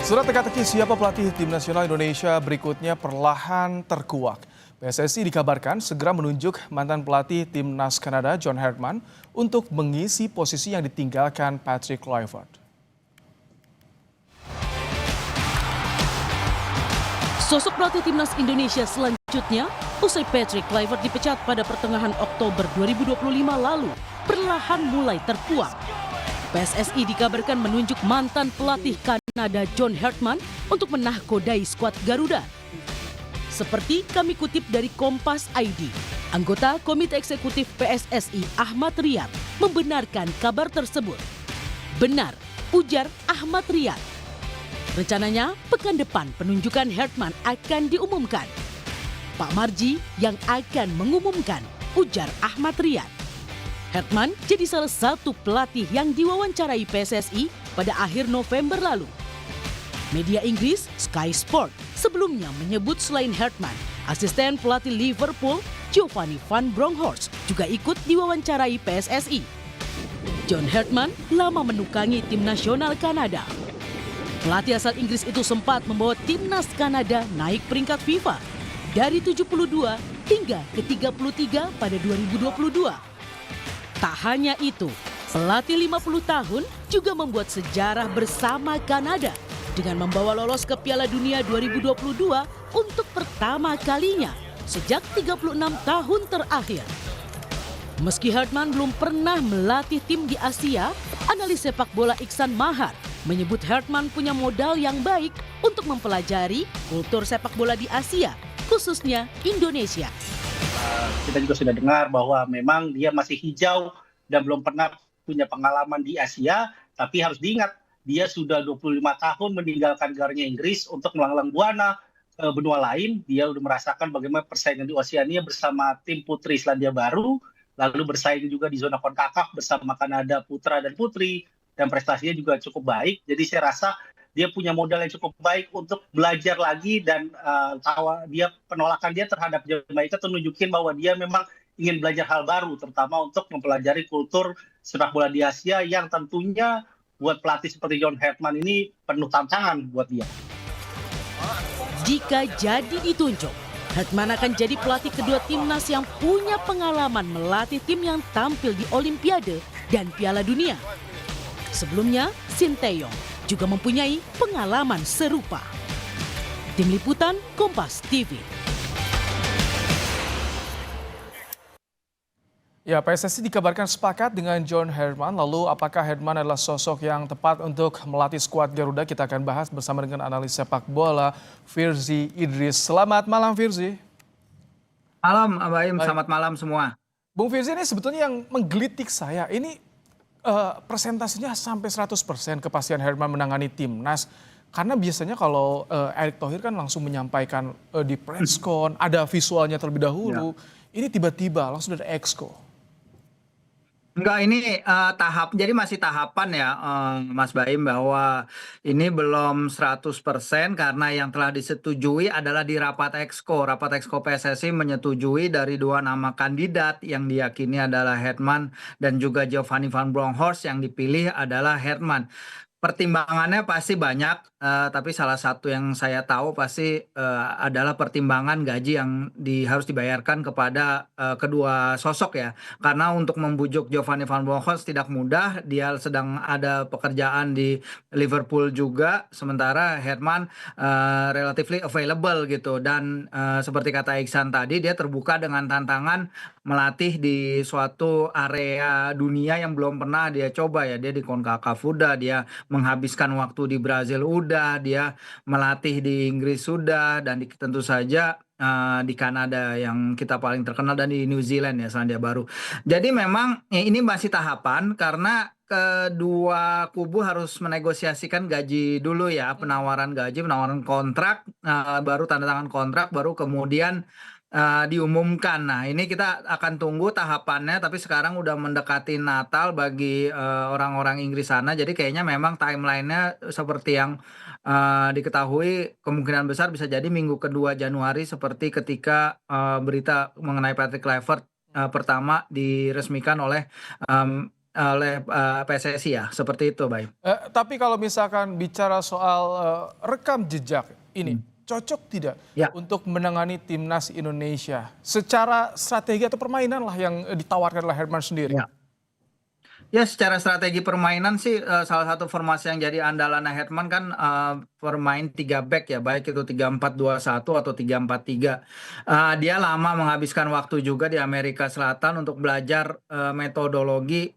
Surat teka-teki siapa pelatih tim nasional Indonesia berikutnya perlahan terkuak. PSSI dikabarkan segera menunjuk mantan pelatih timnas Kanada John Herdman untuk mengisi posisi yang ditinggalkan Patrick Kluivert. Sosok pelatih timnas Indonesia selanjutnya, usai Patrick Kluivert dipecat pada pertengahan Oktober 2025 lalu, perlahan mulai terkuak. PSSI dikabarkan menunjuk mantan pelatih Kanada John Herdman untuk menahkodai skuad Garuda. Seperti kami kutip dari Kompas ID, anggota Komite Eksekutif PSSI Ahmad Riyad membenarkan kabar tersebut. Benar, ujar Ahmad Riyad. Rencananya pekan depan penunjukan Herdman akan diumumkan. Pak Marji yang akan mengumumkan, ujar Ahmad Riyad. Herdman jadi salah satu pelatih yang diwawancarai PSSI pada akhir November lalu. Media Inggris Sky Sport sebelumnya menyebut selain Herdman, asisten pelatih Liverpool Giovanni van Bronckhorst juga ikut diwawancarai PSSI. John Herdman lama menukangi tim nasional Kanada. Pelatih asal Inggris itu sempat membawa timnas Kanada naik peringkat FIFA dari 72 hingga ke 33 pada 2022. Tak hanya itu, pelatih 50 tahun juga membuat sejarah bersama Kanada dengan membawa lolos ke Piala Dunia 2022 untuk pertama kalinya sejak 36 tahun terakhir. Meski Herdman belum pernah melatih tim di Asia, analis sepak bola Iksan Mahar menyebut Herdman punya modal yang baik untuk mempelajari kultur sepak bola di Asia, khususnya Indonesia. Kita juga sudah dengar bahwa memang dia masih hijau dan belum pernah punya pengalaman di Asia, tapi harus diingat dia sudah 25 tahun meninggalkan negaranya Inggris untuk melanglang buana ke benua lain. Dia sudah merasakan bagaimana persaingan di Oseania bersama tim putri Selandia Baru, lalu bersaing juga di zona CONCACAF bersama Kanada putra dan putri, dan prestasinya juga cukup baik. Jadi saya rasa dia punya modal yang cukup baik untuk belajar lagi, dan penolakan dia terhadap Jamaika itu nunjukin bahwa dia memang ingin belajar hal baru, terutama untuk mempelajari kultur sepak bola di Asia yang tentunya buat pelatih seperti John Herdman ini penuh tantangan buat dia. Jika jadi ditunjuk, Herdman akan jadi pelatih kedua timnas yang punya pengalaman melatih tim yang tampil di Olimpiade dan Piala Dunia. Sebelumnya, Sinteyong juga mempunyai pengalaman serupa. Tim Liputan Kompas TV. Ya, PSSI dikabarkan sepakat dengan John Herdman. Lalu apakah Herdman adalah sosok yang tepat untuk melatih skuad Garuda? Kita akan bahas bersama dengan analis sepak bola Firzi Idris. Selamat malam Firzi. Malam Abaim, selamat malam semua. Bung Firzi, ini sebetulnya yang menggelitik saya. Ini presentasinya sampai 100% kepastian Herdman menangani timnas. Karena biasanya kalau Erick Thohir kan langsung menyampaikan di presscon, ada visualnya terlebih dahulu. Ya. Ini tiba-tiba langsung dari exco. Enggak, ini jadi masih tahapan ya Mas Baim, bahwa ini belum 100% karena yang telah disetujui adalah di rapat exco. Rapat exco PSSI menyetujui dari dua nama kandidat yang diyakini adalah Herdman dan juga Giovanni van Bronckhorst. Yang dipilih adalah Herdman. Pertimbangannya pasti banyak, tapi salah satu yang saya tahu pasti adalah pertimbangan gaji yang harus dibayarkan kepada kedua sosok ya. Karena untuk membujuk Giovanni van Bronckhorst tidak mudah, dia sedang ada pekerjaan di Liverpool juga, sementara Herdman relatively available gitu. Dan seperti kata Iksan tadi, dia terbuka dengan tantangan melatih di suatu area dunia yang belum pernah dia coba ya. Dia di CONCACAF udah, dia menghabiskan waktu di Brazil udah, dia melatih di Inggris sudah, dan tentu saja di Kanada yang kita paling terkenal, dan di New Zealand ya, Selandia Baru. Jadi memang ini masih tahapan karena kedua kubu harus menegosiasikan gaji dulu ya, penawaran gaji, penawaran kontrak, baru tanda tangan kontrak, baru kemudian diumumkan. Nah, ini kita akan tunggu tahapannya, tapi sekarang udah mendekati Natal bagi orang-orang Inggris sana, jadi kayaknya memang timelinenya seperti yang diketahui kemungkinan besar bisa jadi minggu kedua Januari, seperti ketika berita mengenai Patrick Kluivert pertama diresmikan oleh oleh PSSI ya, seperti itu, Baim. Tapi kalau misalkan bicara soal rekam jejak ini, cocok tidak Ya. untuk menangani timnas Indonesia? Secara strategi atau permainan lah yang ditawarkan oleh Herman sendiri. Ya. Ya, secara strategi permainan sih salah satu formasi yang jadi andalan Hetman kan bermain 3 back ya, baik itu 3-4-2-1 atau 3-4-3. Dia lama menghabiskan waktu juga di Amerika Selatan untuk belajar metodologi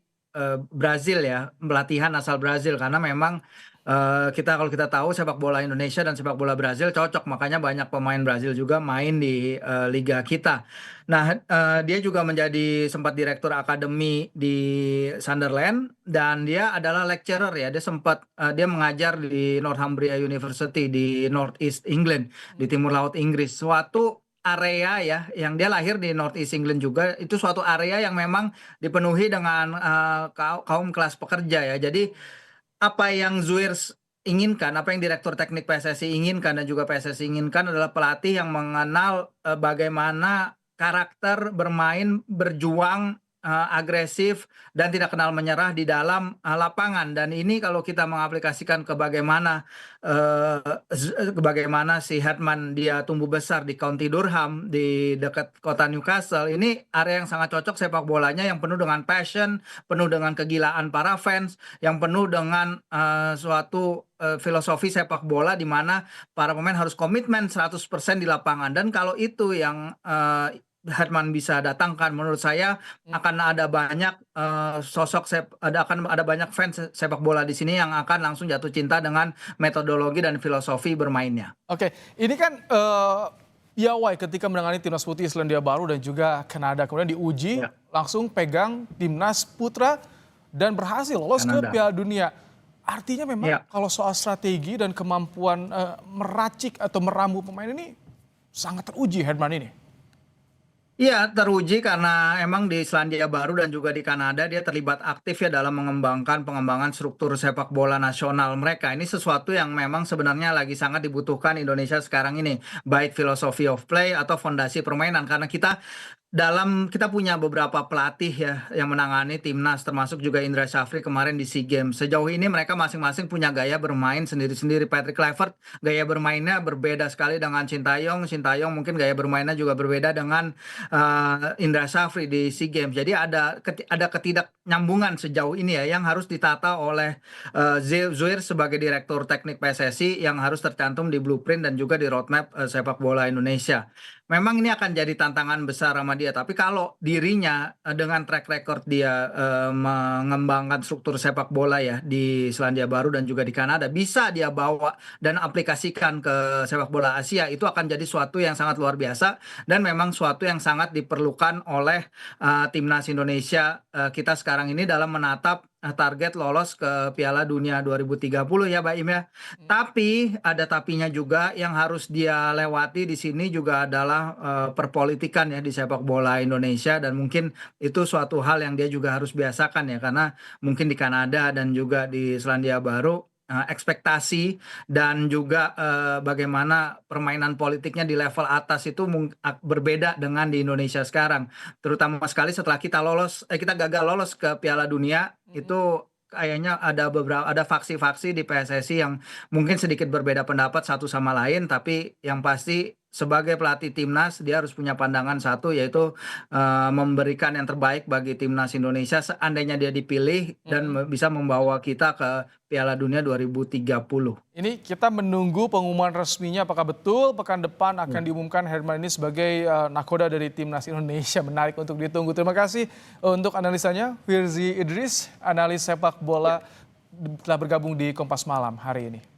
Brazil ya, pelatihan asal Brazil, karena memang kalau kita tahu sepak bola Indonesia dan sepak bola Brazil cocok, makanya banyak pemain Brazil juga main di liga kita. Nah, dia juga menjadi sempat direktur akademi di Sunderland dan dia adalah lecturer ya. Dia mengajar di Northumbria University di North East England, di Timur Laut Inggris. Suatu area ya, yang dia lahir di North East England juga, itu suatu area yang memang dipenuhi dengan kaum kelas pekerja ya. Jadi apa yang Zuir inginkan, apa yang Direktur Teknik PSSI inginkan dan juga PSSI inginkan adalah pelatih yang mengenal bagaimana karakter bermain, berjuang, agresif dan tidak kenal menyerah di dalam lapangan. Dan ini kalau kita mengaplikasikan ke bagaimana si Hetman dia tumbuh besar di County Durham di dekat kota Newcastle, ini area yang sangat cocok sepak bolanya, yang penuh dengan passion, penuh dengan kegilaan para fans, yang penuh dengan suatu filosofi sepak bola di mana para pemain harus komitmen 100% di lapangan. Dan kalau itu yang Hetman bisa datangkan, menurut saya akan ada banyak akan ada banyak fans sepak bola di sini yang akan langsung jatuh cinta dengan metodologi dan filosofi bermainnya. Oke, ini kan piawai ketika menangani timnas putih Selandia Baru dan juga Kanada, kemudian diuji langsung pegang timnas putra dan berhasil lolos ke Piala Dunia. Artinya memang kalau soal strategi dan kemampuan meracik atau meramu pemain ini sangat teruji Herman ini. Iya, teruji karena emang di Selandia Baru dan juga di Kanada dia terlibat aktif ya dalam pengembangan struktur sepak bola nasional mereka. Ini sesuatu yang memang sebenarnya lagi sangat dibutuhkan Indonesia sekarang ini, baik filosofi of play atau fondasi permainan, karena kita punya beberapa pelatih ya yang menangani timnas, termasuk juga Indra Syafri kemarin di SEA Games. Sejauh ini mereka masing-masing punya gaya bermain sendiri-sendiri. Patrick Kluivert gaya bermainnya berbeda sekali dengan Sintayong. Sintayong mungkin gaya bermainnya juga berbeda dengan Indra Syafri di SEA Games. Jadi ada ketidaknyambungan sejauh ini ya yang harus ditata oleh Zuir sebagai Direktur Teknik PSSI, yang harus tercantum di blueprint dan juga di roadmap sepak bola Indonesia. Memang ini akan jadi tantangan besar sama dia, tapi kalau dirinya dengan track record dia mengembangkan struktur sepak bola ya di Selandia Baru dan juga di Kanada, bisa dia bawa dan aplikasikan ke sepak bola Asia, itu akan jadi suatu yang sangat luar biasa dan memang suatu yang sangat diperlukan oleh timnas Indonesia kita sekarang ini dalam menatap target lolos ke Piala Dunia 2030 ya, Mbak Im ya. Tapi ada tapinya juga, yang harus dia lewati di sini juga adalah perpolitikan ya di sepak bola Indonesia, dan mungkin itu suatu hal yang dia juga harus biasakan ya, karena mungkin di Kanada dan juga di Selandia Baru ekspektasi dan juga bagaimana permainan politiknya di level atas itu berbeda dengan di Indonesia sekarang, terutama sekali setelah kita gagal lolos ke Piala Dunia. Itu kayaknya ada faksi-faksi di PSSI yang mungkin sedikit berbeda pendapat satu sama lain, tapi yang pasti sebagai pelatih timnas dia harus punya pandangan satu, yaitu memberikan yang terbaik bagi timnas Indonesia seandainya dia dipilih dan bisa membawa kita ke Piala Dunia 2030. Ini kita menunggu pengumuman resminya, apakah betul pekan depan akan diumumkan Herman ini sebagai nakoda dari timnas Indonesia. Menarik untuk ditunggu. Terima kasih untuk analisanya Firzi Idris, analis sepak bola telah bergabung di Kompas Malam hari ini.